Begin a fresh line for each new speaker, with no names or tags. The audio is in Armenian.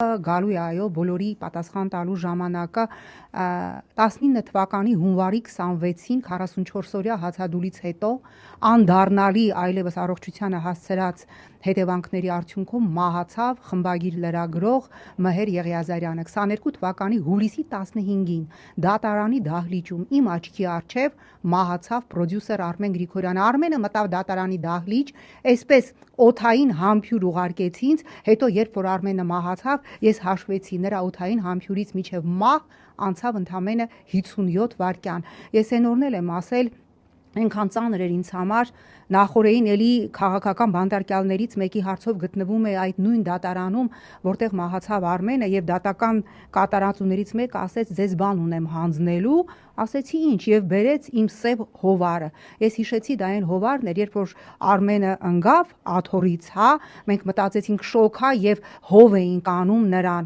Գալու է այո բոլորի պատասխան տալու ժամանակը 19 թվականի հունվարի 26-ին 44-օրյա հացադուլից հետո անդառնալի այլևս առողջությանը հասցրած հետևանքների արդյունքում մահացավ խմբագիր լրագրող Մհեր Եղիազարյանը 22 թվականի հուլիսի 15-ին դատարանի դահլիճում իմ աչքի առջև մահացավ պրոդյուսեր Արմեն Գրիգորյանը։ Արմենը մտավ դատարանի դահլիճ, այսպես օդային համբույր ուղարկեց ինձ, հետո երբ որ Արմենը մահացավ, ես հաշվեցի նրա օդային համբույրից մինչև մահ անցավ ընդամենը 57 վայրկյան։ Ես այն օրն եմ ասել, այնքան ծանր էր ինձ համար, նախորդին էլի քաղաքական բանտարկյալներից մեկի հարցով գտնվում է այդ նույն դատարանում, որտեղ մահացավ Արմենը, եւ դատական կատարածուներից մեկը ասեց ձեզ բան ունեմ հանձնելու, ասեցի ինչ, եւ բերեց իմ սև հովարը։ Ես հիշեցի դա այն հովարն էր, երբ որ Արմենը ընկավ աթոռից, մենք մտածեցինք շոկ է եւ հով էինք անում նրան,